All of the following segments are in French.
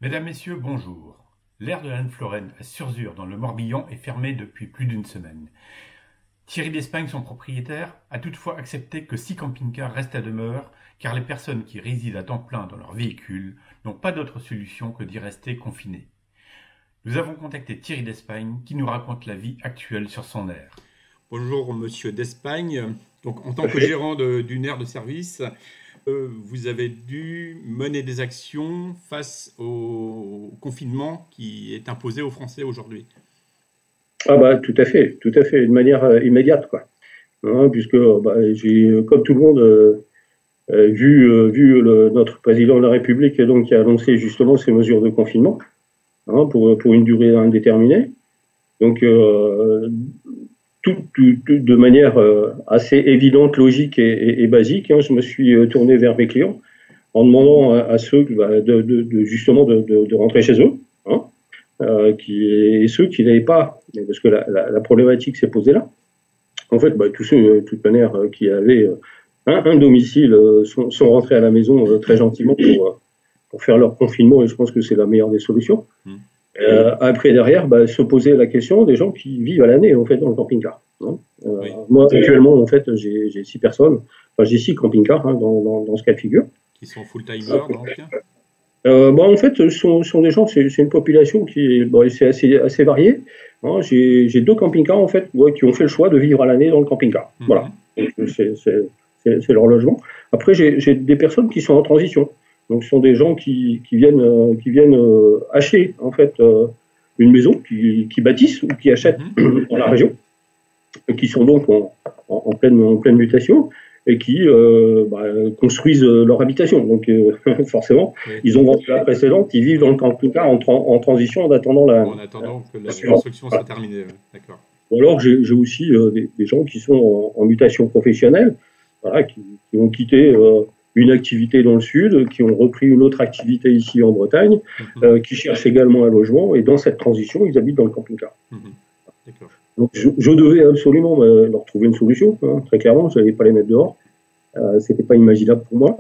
Mesdames, Messieurs, bonjour. L'aire de l'Anne-Florenne à Surzur, dans le Morbihan, est fermée depuis plus d'une semaine. Thierry d'Espagne, son propriétaire, a toutefois accepté que 6 camping-cars restent à demeure, car les personnes qui résident à temps plein dans leur véhicule n'ont pas d'autre solution que d'y rester confinées. Nous avons contacté Thierry d'Espagne, qui nous raconte la vie actuelle sur son aire. Bonjour, monsieur d'Espagne. Donc, en tant que gérant d'une aire de service, vous avez dû mener des actions face au confinement qui est imposé aux Français aujourd'hui. Ah bah tout à fait, de manière immédiate quoi. Hein, puisque j'ai, comme tout le monde, vu notre président de la République donc qui a annoncé justement ces mesures de confinement pour une durée indéterminée. Donc tout de manière assez évidente, logique et basique, je me suis tourné vers mes clients en demandant à ceux justement de rentrer chez eux. Et ceux qui n'avaient pas, parce que la problématique s'est posée là. En fait, tous ceux, de toute manière, qui avaient un domicile sont rentrés à la maison très gentiment pour faire leur confinement, et je pense que c'est la meilleure des solutions. Après, derrière, se poser la question des gens qui vivent à l'année, en fait, dans le camping-car. Oui. Moi, actuellement, en fait, j'ai 6 personnes, enfin, j'ai 6 camping-cars dans ce cas de figure. Qui sont full-timers, donc en fait, ce sont des gens, c'est une population qui est assez variée. J'ai 2 camping-cars en fait qui ont fait le choix de vivre à l'année dans le camping-car. Voilà, c'est leur logement. Après, j'ai des personnes qui sont en transition. Donc, ce sont des gens qui viennent acheter en fait une maison, qui bâtissent ou qui achètent dans la région, qui sont donc en pleine mutation, et qui construisent leur habitation. Donc forcément, ils ont vendu la précédente, ils vivent dans le camping-car en transition en attendant que la construction soit terminée. D'accord. Ou alors j'ai aussi des gens qui sont en mutation professionnelle, voilà, qui ont quitté une activité dans le sud, qui ont repris une autre activité ici en Bretagne, qui cherchent également un logement, et dans cette transition, ils habitent dans le camping-car. D'accord. Donc, je devais absolument leur trouver une solution, très clairement, je n'allais pas les mettre dehors. C'était pas imaginable pour moi.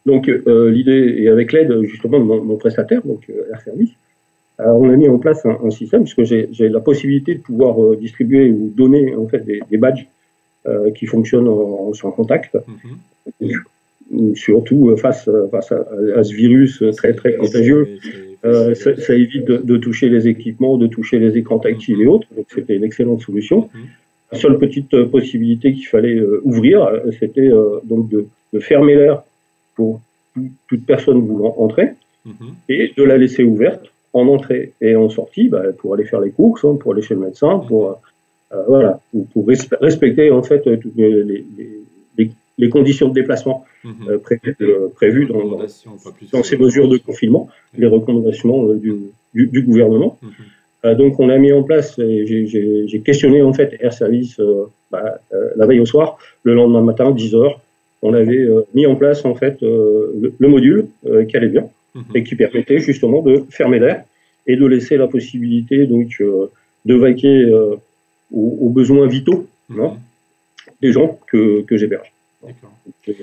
Donc, l'idée, et avec l'aide justement de mon prestataire, donc Air Service, on a mis en place un système, puisque j'ai la possibilité de pouvoir distribuer ou donner en fait des badges qui fonctionnent sans contact, surtout face à ce virus très très contagieux. Ça évite de toucher les équipements, de toucher les écrans tactiles et autres. Donc c'était une excellente solution. La seule petite possibilité qu'il fallait ouvrir, c'était donc de fermer l'air pour toute personne voulant entrer et de la laisser ouverte en entrée et en sortie pour aller faire les courses, pour aller chez le médecin, pour respecter en fait toutes les conditions de déplacement prévues dans ces mesures de confinement, les recommandations du gouvernement. Donc on a mis en place, j'ai questionné en fait Air Service la veille au soir, le lendemain matin, 10h, on avait mis en place en fait le module qui allait bien et qui permettait justement de fermer l'air et de laisser la possibilité donc de vaquer aux besoins vitaux des gens que j'héberge.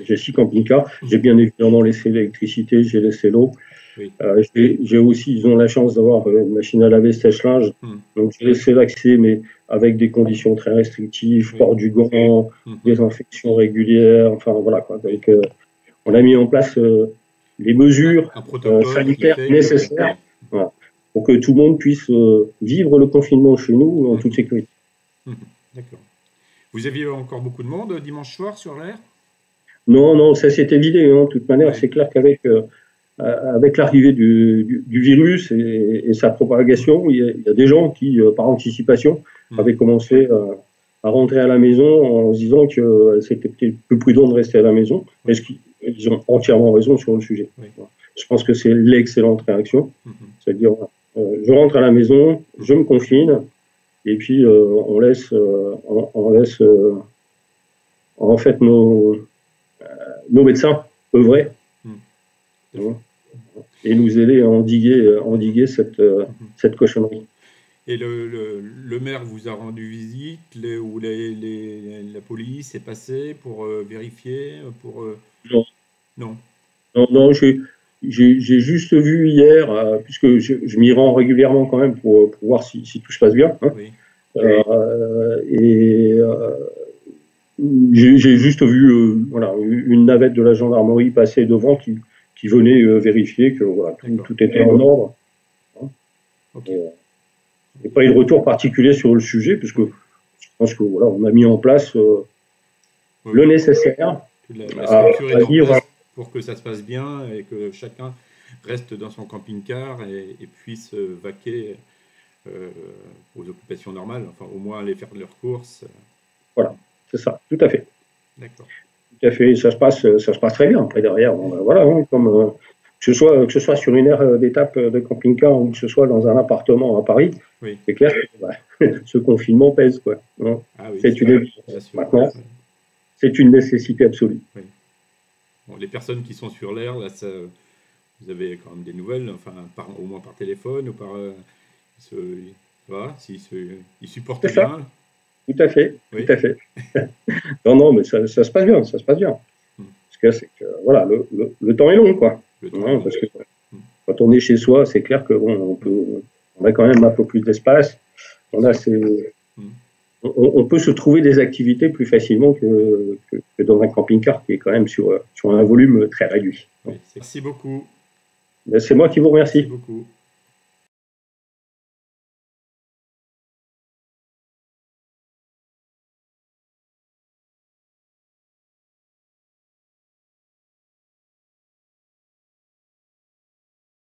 J'ai 6 camping-cars, j'ai bien évidemment laissé l'électricité, j'ai laissé l'eau. J'ai aussi, ils ont la chance d'avoir une machine à laver sèche-linge, donc j'ai laissé l'accès, mais avec des conditions très restrictives, port du gant, désinfection régulière, enfin voilà quoi. Donc on a mis en place les mesures sanitaires nécessaires pour que tout le monde puisse vivre le confinement chez nous en toute sécurité. D'accord. Vous aviez encore beaucoup de monde dimanche soir sur l'air? Non, ça s'est évidé. De toute manière, c'est clair qu'avec l'arrivée du virus et sa propagation, il y a des gens qui, par anticipation, avaient commencé à rentrer à la maison en se disant que c'était peut-être plus prudent de rester à la maison. Est-ce qu'ils ont entièrement raison sur le sujet. Je pense que c'est l'excellente réaction. C'est-à-dire, je rentre à la maison, je me confine, et puis on laisse en fait nos médecins œuvrer et nous aider à endiguer cette cochonnerie. Et le maire vous a rendu visite, ou la police est passée pour vérifier, pour Non, j'ai juste vu hier, puisque je m'y rends régulièrement quand même pour voir si tout se passe bien. Hein. Oui. J'ai juste vu voilà, une navette de la gendarmerie passer devant qui venait vérifier que voilà, tout était en ordre. Hein. Okay. Il n'y a pas eu de retour particulier sur le sujet, puisque je pense que voilà, on a mis en place le nécessaire à dire pour que ça se passe bien et que chacun reste dans son camping-car et puisse vaquer aux occupations normales, enfin au moins aller faire leurs courses. Voilà, c'est ça, tout à fait. D'accord. Tout à fait, ça se passe très bien. Après derrière, voilà, hein, comme que ce soit sur une aire d'étape de camping-car ou que ce soit dans un appartement à Paris, oui. C'est clair que ce confinement pèse, quoi. Hein. Ah oui, maintenant, c'est une nécessité absolue. Oui. Bon, les personnes qui sont sur l'air, là, vous avez quand même des nouvelles, enfin, au moins par téléphone ou par. Voilà, ils supportent bien. Tout à fait, oui. Tout à fait. non, mais ça se passe bien, ça se passe bien. Parce que c'est que, voilà, le temps est long, quoi. Hein, parce que quand on est chez soi, c'est clair que bon, on a quand même un peu plus d'espace. On peut se trouver des activités plus facilement que dans un camping-car qui est quand même sur un volume très réduit. Oui, merci beaucoup. C'est moi qui vous remercie. Merci beaucoup.